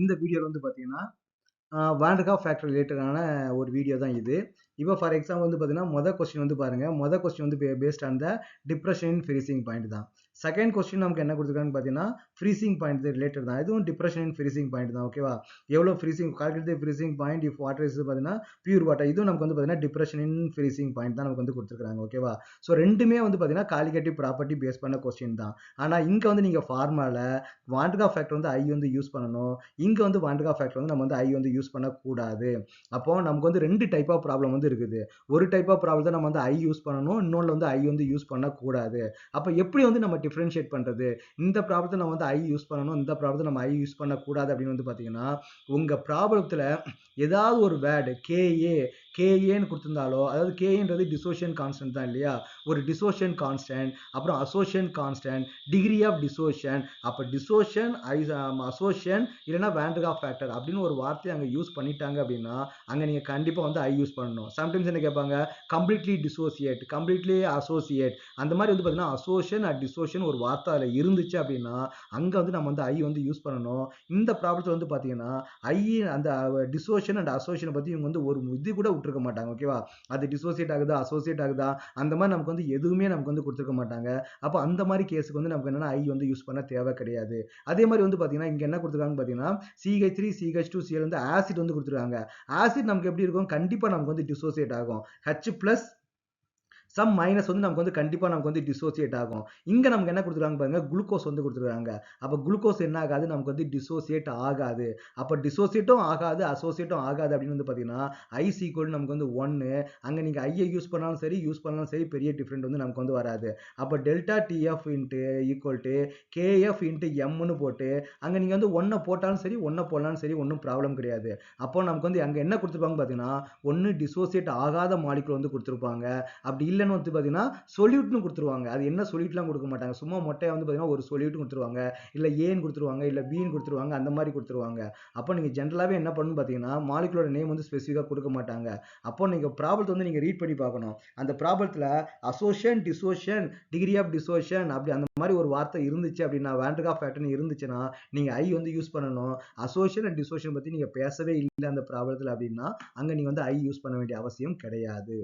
இந்த வீடியோல வந்து பார்த்தீங்கன்னா, வான் டெர் கால்ஃப் ஃபேக்டர் ரிலேட்டடான ஒரு வீடியோ தான் இது. இப்போ ஃபார் எக்ஸாம்பிள் வந்து பார்த்தீங்கன்னா, கொஸ்டின் வந்து பாருங்க. கொஸ்டின் வந்து based on the depression in freezing point தான். செகண்ட் கொஸ்டின் நமக்கு என்ன குடுத்துருக்காங்கன்னு பார்த்தீங்கன்னா, ஃப்ரீசிங் பாயிண்ட் ரிலேட்டட் தான். இதுவும் டிப்ரஷன் இன் ஃப்ரீசிங் பாயிண்ட் தான். ஓகேவா? எவ்வளோ freezing calculate the freezing point if water is பார்த்தீங்கன்னா, பியூர் வாட்டர். இதுவும் நமக்கு வந்து பார்த்தீங்கன்னா, டிப்ரஷன் இன் ஃப்ரீசிங் பாயிண்ட் தான் நமக்கு வந்து குடுத்துருக்காங்க. ஓகேவா? ஸோ 2மே வந்து பார்த்தீங்கன்னா, காலிகேட்டிவ் ப்ராப்பர்ட்டி பேஸ் பண்ண கொஸ்டின் தான். ஆனா இங்க வந்து நீங்க ஃபார்முலால வான் டெர் கால்ஃப் ஃபேக்டர் வந்து I வந்து யூஸ் பண்ணணும். இங்க வந்து வான் டெர் கால்ஃப் ஃபேக்டர் வந்து நம்ம வந்து I வந்து யூஸ் பண்ணக்கூடாது. அப்போ நமக்கு வந்து 2 டைப் ஆஃப் ப்ராப்ளம் வந்து இருக்குது. ஒரு டைப் ஆஃப் ப்ராப்ளம் தான் நம்ம வந்து I யூஸ் பண்ணணும். இன்னொன்ல வந்து I வந்து யூஸ் பண்ணக்கூடாது. அப்ப எப்படி வந்து நம்ம டிஃபரன்ஷியேட் பண்றது? இந்த ப்ராப்ளத்த நம்ம வந்து I யூஸ் பண்ணணும். இந்த ப்ராப்ளத்த நம்ம I யூஸ் பண்ணக்கூடாது அப்படின்னு வந்து பார்த்தீங்கன்னா, உங்க ப்ராப்ளத்துல ஏதாவது ஒரு வேர்ட் KAன்னு குடுத்திருந்தாலோ, அதாவது KAன்றது டிசோசியேஷன் கான்ஸ்டன்ட் தான் இல்லையா? ஒரு டிசோசியேஷன் கான்ஸ்டன்ட், அப்புறம் association constant, degree of dissociation, அப்ப டிசோசியேஷன், அசோசியேஷன் இல்லைன்னா வான் டெர் கால்ஃப் ஃபேக்டர் அப்படின்னு ஒரு வார்த்தையை அங்க யூஸ் பண்ணிட்டாங்க அப்படின்னா, அங்க நீங்க கண்டிப்பா வந்து I யூஸ் பண்ணணும். சம்டைம்ஸ் என்ன கேட்பாங்க? கம்ப்ளீட்லி டிசோசியேட், கம்ப்ளீட்லி அசோசியேட் அந்த மாதிரி வந்து பார்த்தீங்கன்னா, அசோசியேஷன் அண்ட் டிசோசியேஷன் ஒரு வார்த்தை அதுல இருந்துச்சு அப்படின்னா, அங்க வந்து நம்ம வந்து I வந்து யூஸ் பண்ணணும். இந்த ப்ராப்ளத்துல வந்து பார்த்தீங்கன்னா, I அந்த டிசோசியேஷன் அண்ட் அசோசியேஷன் பத்தி இவங்க வந்து ஒரு இது கூட விட்டுருக்க மாட்டாங்க. ஓகேவா? அது டிசோசியேட் ஆகுதா, அசோசியேட் ஆகுதா அந்த மாதிரி நமக்கு வந்து எதுவுமே நமக்கு வந்து கொடுத்துருக்க மாட்டாங்க. அப்போ அந்த மாதிரி கேஸுக்கு வந்து நமக்கு என்னன்னா I வந்து யூஸ் பண்ண தேவை கிடையாது. அதே மாதிரி வந்து பார்த்தீங்கன்னா, இங்க என்ன கொடுத்துருக்காங்கன்னு பார்த்தீங்கன்னா, CH3, CH2, Cl வந்து ஆசிட் வந்து கொடுத்துருக்காங்க. ஆசிட் நமக்கு எப்படி இருக்கும்? கண்டிப்பா நமக்கு வந்து டிசோசியேட் ஆகும். H பிளஸ் சம் மைனஸ் வந்து நமக்கு வந்து கண்டிப்பா நமக்கு வந்து டிசோசியேட் ஆகும். இங்க நமக்கு என்ன கொடுத்துருக்காங்க பாருங்க, குளுக்கோஸ் வந்து கொடுத்துருக்காங்க. அப்ப குளுக்கோஸ் என்ன ஆகாது? நமக்கு வந்து டிசோசியேட் ஆகாது. அப்ப டிசோசியேட்டும் ஆகாது, அசோசியேட்டும் ஆகாது அப்படின்னு வந்து பார்த்தீங்கன்னா, I ஈக்குவல் நமக்கு வந்து 1. அங்க நீங்க I யூஸ் பண்ணாலும் சரி, யூஸ் பண்ணாலும் சரி பெரிய டிஃபரெண்ட் வந்து நமக்கு வந்து வராது. அப்ப delta TF into equal to KF into Mன்னு போட்டு அங்க நீங்க வந்து 1 போட்டாலும் சரி, 1 போடலாலும் சரி ஒன்றும் ப்ராப்ளம் கிடையாது. அப்போ நமக்கு வந்து அங்க என்ன கொடுத்துருப்பாங்க பார்த்தீங்கன்னா, ஒண்ணு டிசோசியேட் ஆகாத மாலிகுல் வந்து கொடுத்துருப்பாங்க. அப்படி இல்லைன்னு வந்து பார்த்தீங்கன்னா சொல்யூட்னு கொடுத்துருவாங்க. அது என்ன சொல்யூட்லாம் கொடுக்க மாட்டாங்க. சும்மா மொட்டையா வந்து பார்த்தீங்கன்னா ஒரு சொல்யூட் கொடுத்துருவாங்க. இல்ல ஏன்னு கொடுத்துருவாங்க, இல்ல பின்னு கொடுத்துருவாங்க. அந்த மாதிரி கொடுத்துருவாங்க. அப்போ நீங்க ஜென்ரலாவே என்ன பண்ணணும்னு பார்த்தீங்கன்னா, மாலிகுலோட நேம் வந்து ஸ்பெசிஃபிக்கா கொடுக்க மாட்டாங்க. அப்போ நீங்க ப்ராப்ளத்தை வந்து நீங்க ரீட் பண்ணி பார்க்கணும். அந்த ப்ராப்ளத்துல association, dissociation, degree of dissociation அப்படி அந்த மாதிரி ஒரு வார்த்தை இருந்துச்சு அப்படின்னா, வான் டெர் கால்ஃப் ஃபேக்டர்னு இருந்துச்சுன்னா நீங்க I வந்து யூஸ் பண்ணணும். அசோசியேஷன் அண்ட் டிசோசியேஷன் பத்தி நீங்க பேசவே இல்லை அந்த ப்ராப்ளத்துல அப்படின்னா, அங்க நீங்க வந்து I யூஸ் பண்ண வேண்டிய அவசியம் கிடையாது.